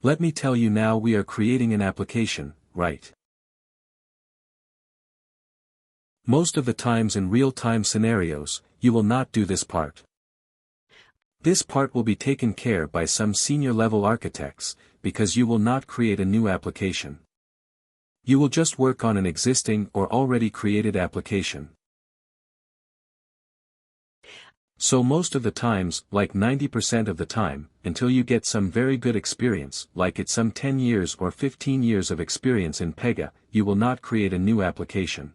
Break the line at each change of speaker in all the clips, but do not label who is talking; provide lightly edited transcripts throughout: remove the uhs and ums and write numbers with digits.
Let me tell you now, we are creating an application, right? Most of the times in real-time scenarios, you will not do this part. This part will be taken care by some senior-level architects, because you will not create a new application. You will just work on an existing or already created application. So most of the times, like 90% of the time, until you get some very good experience, like it's some 10 years or 15 years of experience in Pega, you will not create a new application.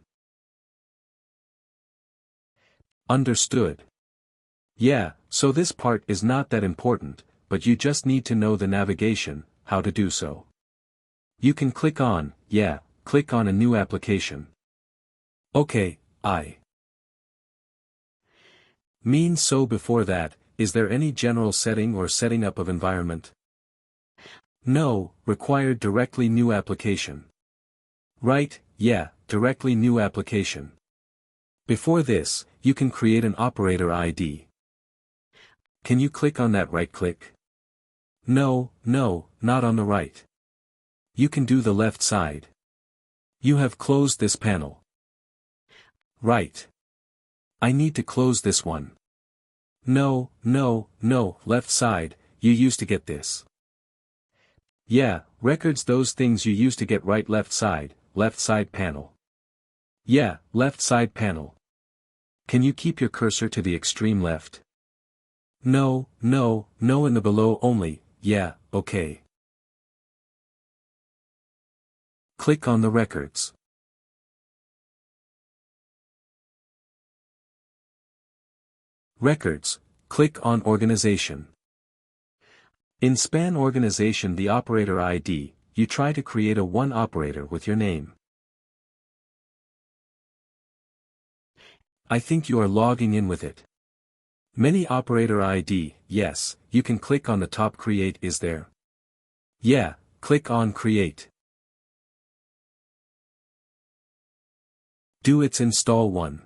Understood? Yeah, so this part is not that important, but you just need to know the navigation, how to do so. You can click on a new application. Okay, means so before that, is there any general setting or setting up of environment? No, required directly new application. Right, yeah, directly new application. Before this, you can create an operator ID. Can you click on that right click? No, not on the right. You can do the left side. You have closed this panel. Right. I need to close this one. No, left side, you used to get this. Yeah, records, those things you used to get, right, left side panel. Yeah, left side panel. Can you keep your cursor to the extreme left? No, in the below only, yeah, okay. Click on the records. Records, click on Organization. In span organization, the operator ID, you try to create a one operator with your name. I think you are logging in with it. Many operator ID, yes, you can click on the top create, is there? Yeah, click on create. Do its install one.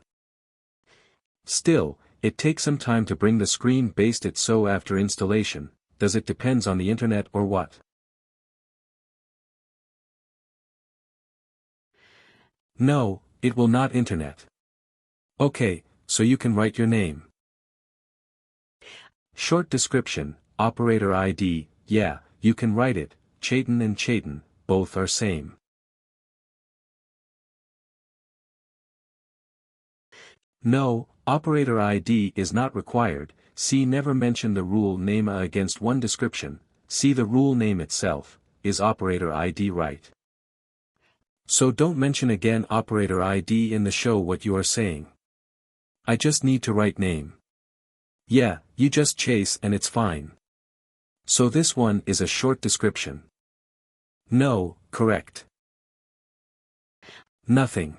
Still, it takes some time to bring the screen based it, so after installation, does it depends on the internet or what? No, it will not internet. Okay, so you can write your name. Short description, operator ID, yeah, you can write it, Chaitan and Chaitan, both are same. No, operator ID is not required. See, never mention the rule name against one description. See, the rule name itself, is operator ID, right? So don't mention again operator ID in the show what you are saying. I just need to write name. Yeah, you just chase and it's fine. So this one is a short description. No, correct. Nothing.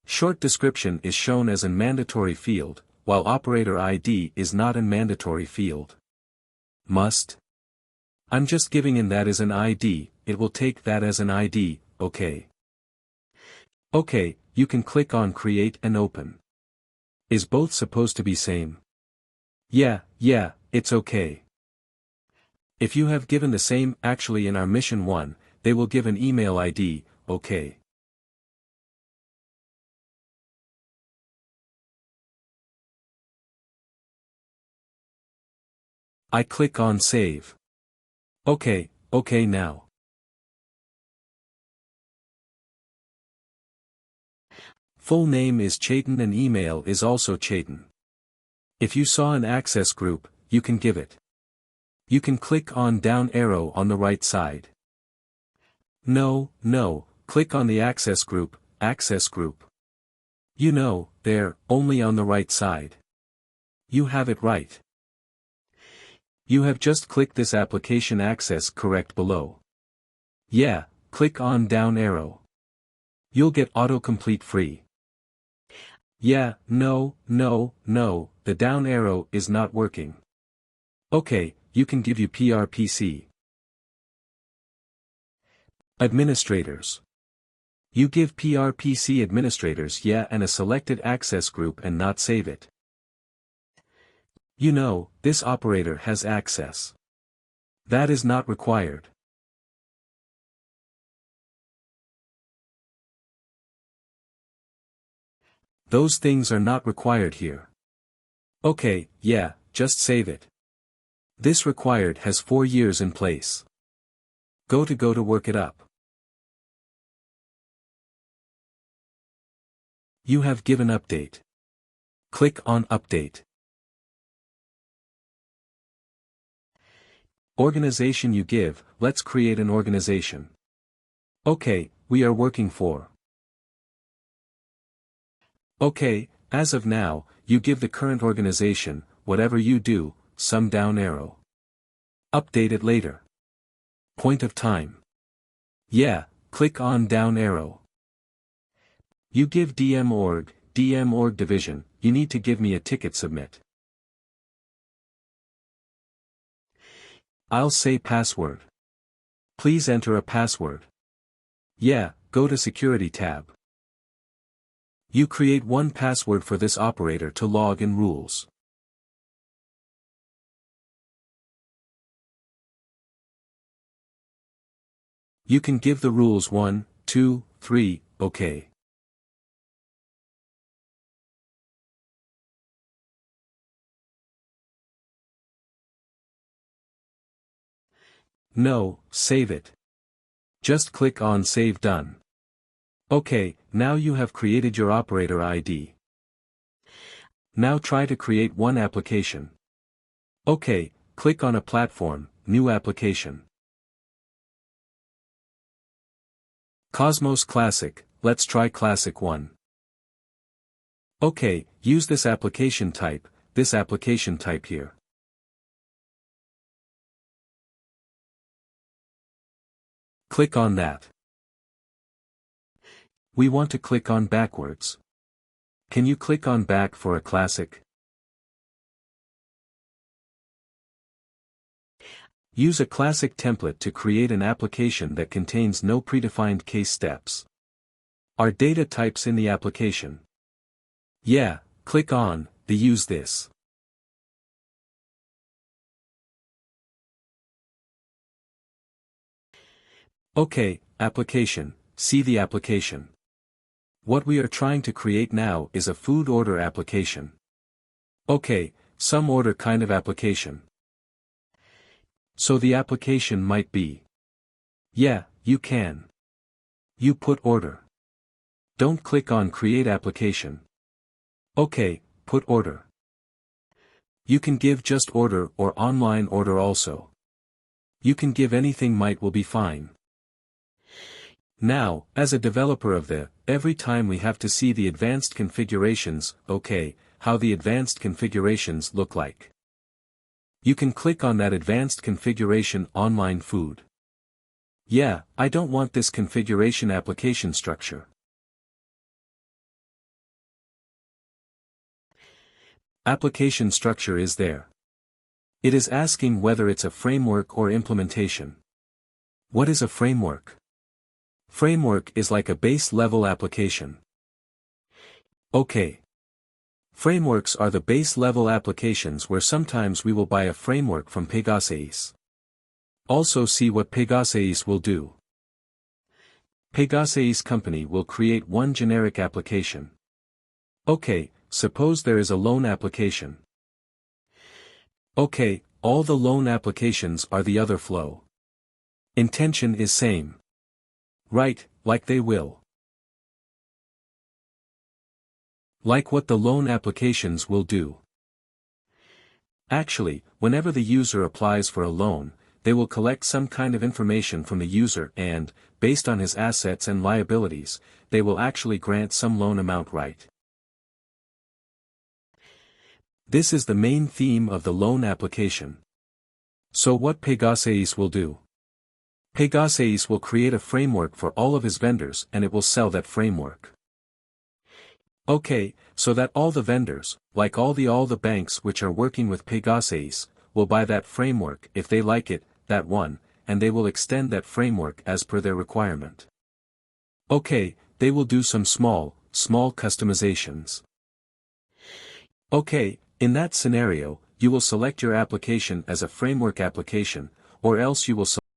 Short description is shown as a mandatory field, while operator ID is not a mandatory field. Must? I'm just giving in that as an ID, it will take that as an ID, okay. Okay, you can click on create and open. Is both supposed to be same? Yeah, it's okay. If you have given the same, actually in our mission 1, they will give an email ID, okay. I click on save. Okay now. Full name is Chaitan and email is also Chaitan. If you saw an access group, you can give it. You can click on down arrow on the right side. No, click on the access group. You know, there, only on the right side. You have it right. You have just clicked this application access correct below. Yeah, click on down arrow. You'll get autocomplete free. Yeah, no, the down arrow is not working. Okay, you can give you PRPC. Administrators. You give PRPC administrators yeah and a selected access group and not save it. You know, this operator has access. That is not required. Those things are not required here. Okay, yeah, just save it. This required has 4 years in place. Go to work it up. You have given update. Click on Update. Organization you give, let's create an organization. Okay, we are working for. Okay, as of now, you give the current organization, whatever you do, some down arrow. Update it later. Point of time. Yeah, click on down arrow. You give DM org division, you need to give me a ticket submit. I'll say password. Please enter a password. Yeah, go to Security tab. You create one password for this operator to log in rules. You can give the rules 1, 2, 3, OK. No, save it. Just click on Save Done. Okay, now you have created your operator ID. Now try to create one application. Okay, click on a platform, New Application. Cosmos Classic, let's try Classic 1. Okay, use this application type here. Click on that. We want to click on backwards. Can you click on back for a classic? Use a classic template to create an application that contains no predefined case steps. Are data types in the application? Yeah, click on the Use This. Okay, application, see the application. What we are trying to create now is a food order application. Okay, some order kind of application. So the application might be. Yeah, you can. You put order. Don't click on Create Application. Okay, put order. You can give just order or online order also. You can give anything will be fine. Now, as a developer of every time we have to see the advanced configurations, okay, how the advanced configurations look like. You can click on that advanced configuration online food. Yeah, I don't want this configuration application structure. Application structure is there. It is asking whether it's a framework or implementation. What is a framework? Framework is like a base-level application. Okay. Frameworks are the base-level applications where sometimes we will buy a framework from Pegasus. Also see what Pegasus will do. Pegasus company will create one generic application. Okay, suppose there is a loan application. Okay, all the loan applications are the other flow. Intention is same. Right, like they will. Like what the loan applications will do. Actually, whenever the user applies for a loan, they will collect some kind of information from the user and, based on his assets and liabilities, they will actually grant some loan amount, right? This is the main theme of the loan application. So what Pegasus will do? Pegasus will create a framework for all of his vendors and it will sell that framework. Okay, so that all the vendors, like all the banks which are working with Pegasus, will buy that framework if they like it, that one, and they will extend that framework as per their requirement. Okay, they will do some small customizations. Okay, in that scenario, you will select your application as a framework application, or else you will select